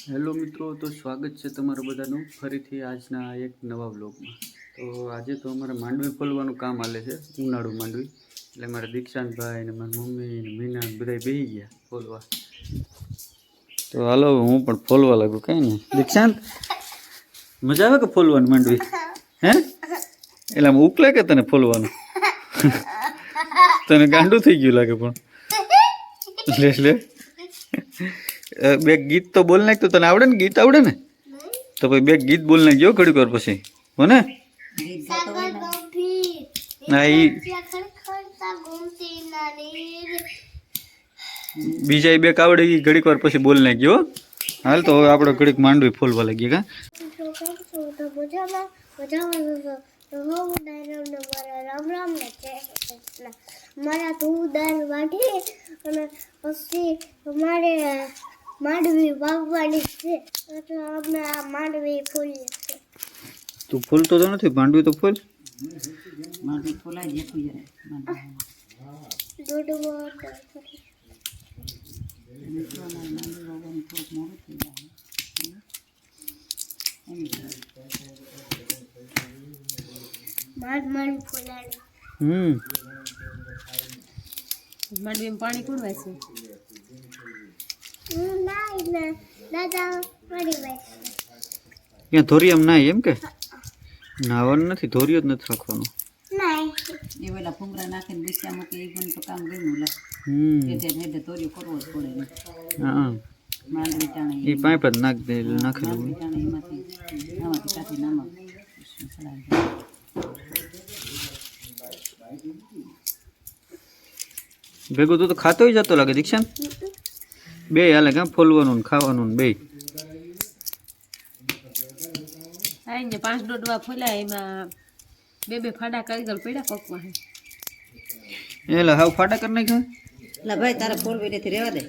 Hello મિત્રો, તો સ્વાગત છે તમારું બધાનું ફરીથી આજના એક નવા વ્લોગમાં। તો આજે તો અમારે માંડવી ફોલવાનું કામ હાલે છે, ઉનાળુ માંડવી। એટલે મારા દીક્ષાંતભાઈ ને મારી મમ્મી ને મીના બધા બેસી ગયા ફોલવા। તો હાલો હું પણ ફોલવા લાગુ, કઈ નહીં દીક્ષાંત, મજા આવે કે ફોલવાની માંડવી? હે એટલે આમ ઉકલે કે તને ફોલવાનું? તને ગાંડું થઈ ગયું લાગે પણ લે બે ગીત તો બોલ નાખ, તો તને આવડે ને? ગીત આવડે ને? તો ભાઈ બે ગીત બોલ નાખજો ઘડીક વાર પછી, હો ને? ના ઈ બીજા બે આવડે ઈ ઘડીક વાર પછી બોલ નાખજો। હાલ તો હવે આપણે ઘડીક માંડવી ફોલવા લાગીએ કા? મારા તું દાળ વાઢી અને પછી અમારે માંડવી વાવવાની છે, એટલે અમે આ માંડવી ફોલીએ છીએ। તું ફૂલતો તો નથી, માંડવી તો ફૂલ। માંડવી ફોલાઈ જતું યાર માંડવીમાં પાણી કોણ વાય ક્યાં ધોરિયામ ના એમ કે નાવાનું નથી, ધોરિયો જ નથી રાખવાનો। એ વેલા ફુંગરા નાખીને બીસા મૂકે એ પણ તો કામ ગયું લે એટલે તોર્યો કરવો જ પડે। હા માંડવી ટાણે એ પાઇપ જ નાખેલું ટાણે એમાંથી કાઢી નમક ભેગું તું તો ખાતો જતો લાગે દીક્ષાંત। બે હાલે કાં ફોલવાનું ને ખાવાનું ને બે? આઈને 5 ડોડવા ફોલ્યા, એમાં બે ફાડા કારીગર પડ્યા પકવા હે। એલા હાવ ફાટા કરી નાખ્યા? લા ભાઈ તારે ફોલવી નથી રહેવા દે,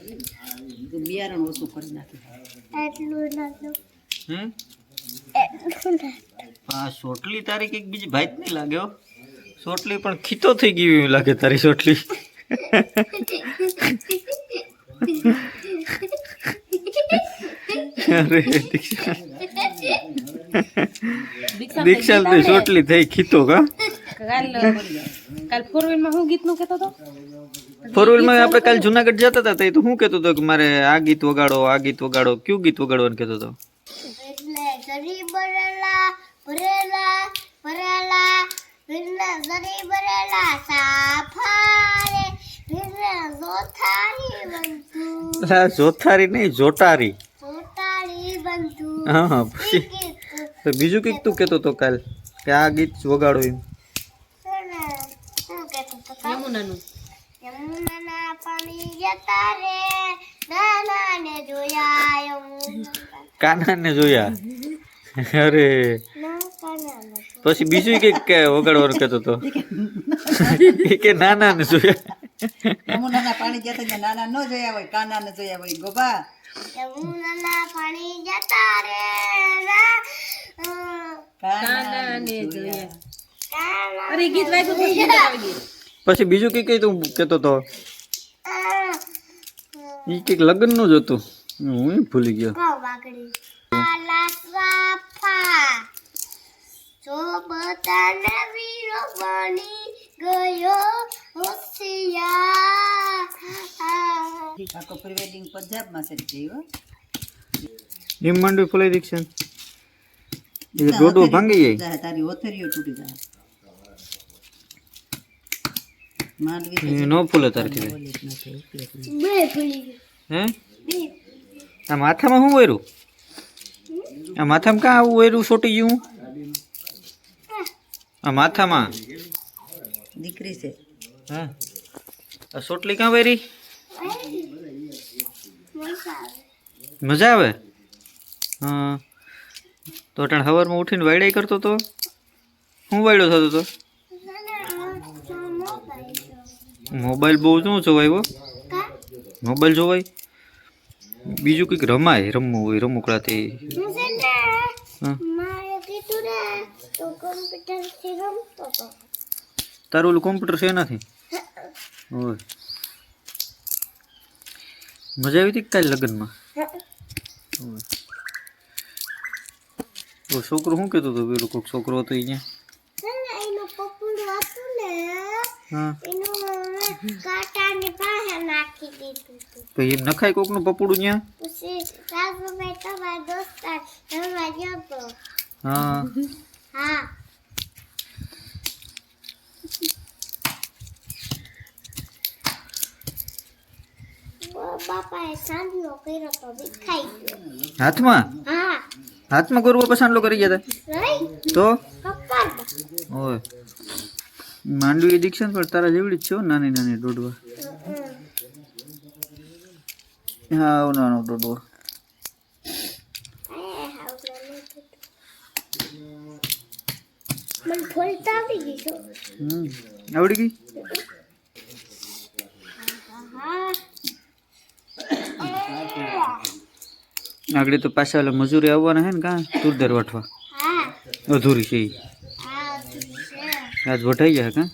તું બિયારણ ઓછું કરી નાખી હે। આ સોટલી તારી કઈક બીજી ભાઈ નહીં લાગે હો, સોટલી પણ ખીતો થઈ ગઈ એવું લાગે તારી સોટલી। અરે દીક્ષાંત સોટલી થઈ ખીતો કા? કાલ ફોરવ્હીલ માં હું ગીત નું કહેતો તો? ફોરવ્હીલ માં આપણે કાલ જુનાગઢ જતા હતા તો હું કહેતો હતો કે મારે આ ગીત વગાડો, આ ગીત વગાડો। કયું ગીત વગાડવાનું કહેતો હતો? જોથારી નહીં, જોટારી। હા પછી બીજું કઈક તું કેતો તો કાલ કે આ ગીત વગાડો એમ? યમુનાનું કાનાને જોયા। અરે પછી બીજું કઈક વગાડવાનું કેતો તો કે નાના ને જોયા। યમુનાના પાણી જતા નાના ન જોયા હોય, કાના ને જોયા હોય ગોબા। યમુનાના પાણી જતા રે કાના ને જોયા। અરે ગીત વાગ્યું તો ગીત આવી ગયું। પછી બીજું કઈ કઈ તું કેતો તો? ઈ કઈક લગ્ન નું જ હતું, હું ભૂલી ગયો। જો બતાને વીરો બની ગયો હોશિયાર। આખો પ્રીવેડિંગ પંજાબ માં સેટ થયો એમ માંડવી ફોલાઈ દીક્ષાંત, એ ડોડો ભાંગી જાય, તારી ઓથરીઓ તૂટી જાય। માંડવી ન ફૂલે તારથી બે ફૂલી હે? આ માથામાં શું વેરું? આ માથામાં કાં આવું વેરું સોટી ગયું? આ માથામાં દીકરી છે હા, આ સોટલી કાં વેરી? મજા આવે? હા તો અટાણ સવારમાં ઉઠીને વાયડાઈ કરતો તો? શું વાયડો થતો તો? મોબાઈલ બહુ શું જોવાય? મોબાઈલ જોવાય? બીજું કંઈક રમાય, રમવું હોય રમકડાથી। તારું ઓલું કોમ્પ્યુટર છે એનાથી? હોય મજા આવી હતી કાલે લગ્નમાં? તો છોકરું શું કહેતું હતું પેલું કોઈક છોકરો હતો અહીંયા? એનું પપ્પું હતું ને હા, એનું કાંટાની પાસે નાખી દીધું હતું. તો એમ નખાય કોકનું પપડું ત્યાં? પછી રાજુભાઈ તમારા દોસ્તાર રમવા ગયો તો. હા, હા બાપાએ સાંભળ્યો કર્યો તો વિખાઈ ગયો. હાથમાં હા ગોરવો પસાંડલો કરી ગયા હતા નહીં તો કપાળમાં. ઓય માંડવી દીક્ષા પણ તારા જેવડી જ છે હો, નાની નાની દોડવા. હા આવો નાનો દોડવો. મને ફોલતા આવી ગઈ છો. આવડી ગઈ? હા આગળ તો પાછા ઓલા મજૂરી આવવાના હે ને કાં તુરદર વઠવા હા અધૂરી છે ઈ. હા છે. આજ વઢાઈ જાય કાં?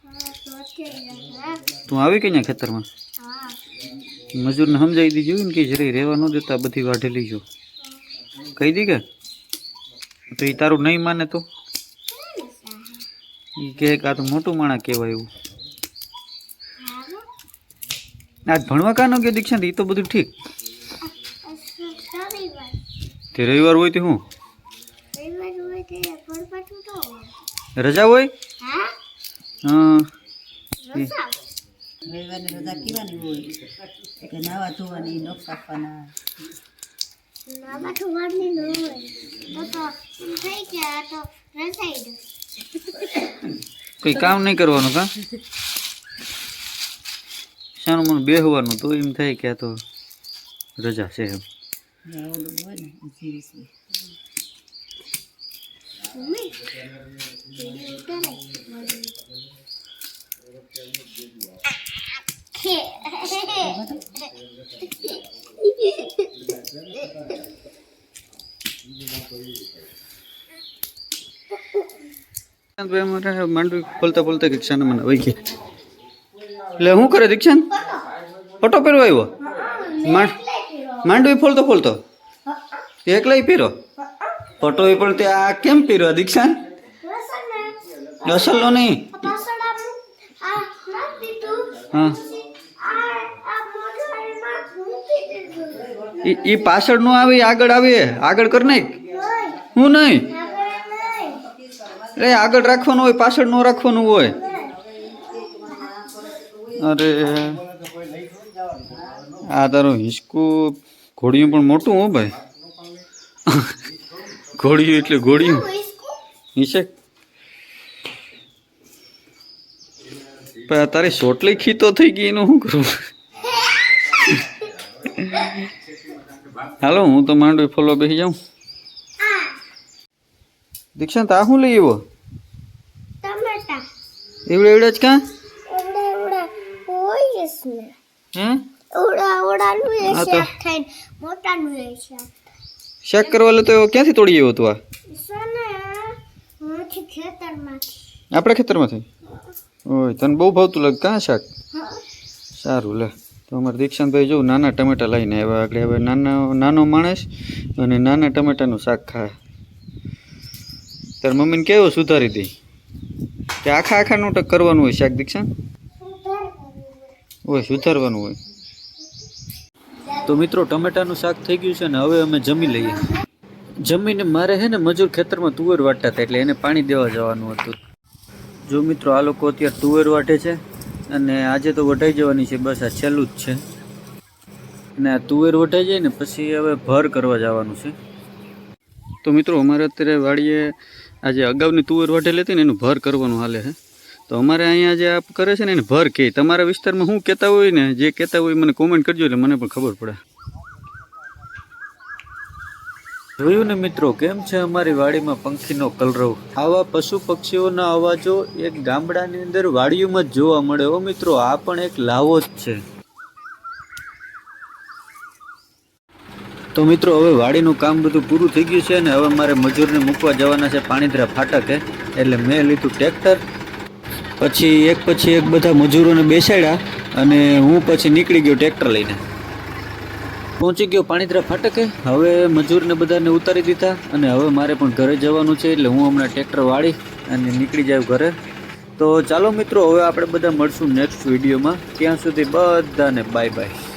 હા તો છે. હા તું આવી કે અહીંયા ખેતરમાં? હા મજૂરને સમજાવી દીજો ને કે જરી રહેવા ન દેતા બધી વાઢેલી જો કહી દી કે તો એ તારું નહીં માને તો એ કહે કે આ તો મોટું માણા કહેવાય એવું. આજ ભણવા કાં ન ગયો દીક્ષાંત? એ તો બધું ઠીક. રવિવાર તે રવિવાર હોય તે હું રવિવાર હોય તે ફરફાટું તો હોય. રજા હોય? હા હા રજા રવિવારની રજા કેવાની હોય કે નાવા ધોવાની નખ કાપવાના ના બાઠું વાળની ન હોય તો એમ થઈ કે આ તો રજાઈ દે. કંઈ કામ નહીં કરવાનું કાં? શાનું મને બેહવાનું તો એમ થાય કે આ તો રજા છે એમ. ઓલું હોય ને સિરીઝ મમ્મી વિડિયો ઉતારાય. અમારે માંડવી ખોલતા ખોલતા દીક્ષાને મને વહી ગયા. એટલે શું કરે દીક્ષાંત? ફોટો પહેરવા આવ્યો? માંડવી ફોલતો ફોલતો એકલાય પીરો ફોટો પણ તે આ કેમ પીરો દીક્ષાંત? અસલનો નહીં. હા એ પાછળ નો આવે આગળ આવે. આગળ કર નાખ. હું નહીં અરે આગળ રાખવાનું હોય પાછળ નો રાખવાનું હોય. અરે આ તારું હિસકું ઘોડિયું પણ મોટું હો ભાઈ. ઘોડિયું એટલે ઘોડિયું હિસે તારી સોટલી ખીતો થઈ ગઈ એનું શું કરું? હાલો હું તો માંડવી ફોલો બેસી જાઉં. દીક્ષાંત આ શું લઈ આવ્યો? ટમેટા એવડે એવડે જ કાં? એવડા એવડા હોય જ ને. હે એવડા એવડાનું એ હા તો. શાક થઈને મોટાનું એ શાક. શાક કરવા લે તો ક્યાંથી તોડી આવ્યો તું? આ સોને માંથી ખેતરમાંથી. આપણા ખેતરમાંથી? ઓય તને બહુ ભાવતું લાગે કાં શાક? હા સારું લે તો અમારે દીક્ષાંતભાઈ જો નાના ટમેટા લઈને આવ્યા. આગળ હવે નાનો માણસ અને નાના ટમેટાનું શાક ખાય. તાર મમ્મીને કેવો સુધારી દઈ કે આખા આખાનું કરવાનું હોય શાક દીક્ષાંત? હોય સુધારવાનું હોય. તો મિત્રો ટમેટાનું શાક થઈ ગયું છે ને હવે અમે જમી લઈએ. જમીને મારે છે ને મજૂર ખેતરમાં તુવેર વાટતા હતા એટલે એને પાણી દેવા જવાનું હતું. જો મિત્રો આ લોકો અત્યારે તુવેર વાટે છે અને આજે તો વઢાઈ જવાની છે. બસ આ છેલ્લું જ છે અને આ તુવેર વઢાઈ જાય ને પછી હવે ભર કરવા જવાનું છે. તો મિત્રો અમારે અત્યારે વાડીએ આજે અગાઉની તુવેર વાટેલી હતી ને એનું ભર કરવાનું હાલે છે. તો અમારે અહીંયા જે આપ કરે છે ને એને ભર કહે. તમારા વિસ્તારમાં શું કહેતા હોય ને જે કહેતા હોય મને કોમેન્ટ કરજો એટલે મને પણ ખબર પડે. જોયું ને મિત્રો કેમ છે અમારી વાડીમાં પંખીનો કલરવ. આવા પશુ પક્ષીઓના અવાજો એક ગામડાની અંદર વાડીઓમાં જ જોવા મળે. ઓ મિત્રો આ પણ એક લાવો જ છે. તો મિત્રો હવે વાડીનું કામ બધું પૂરું થઈ ગયું છે ને હવે મારે મજૂરને મૂકવા જવાના છે પાણીધરા ફાટકે. એટલે મેં લીધું ટ્રેક્ટર. પછી એક બધા મજૂરોને બેસાડ્યા અને હું પછી નીકળી ગયો ટ્રેક્ટર લઈને. પહોંચી ગયો પાણીતરા ફાટકે. હવે મજૂરને બધાને ઉતારી દીધા અને હવે મારે પણ ઘરે જવાનું છે, એટલે હું હમણાં ટ્રેક્ટર વાળી અને નીકળી જાઉં ઘરે. તો ચાલો મિત્રો, હવે આપણે બધા મળશું નેક્સ્ટ વિડીયોમાં. ત્યાં સુધી બધાને બાય બાય.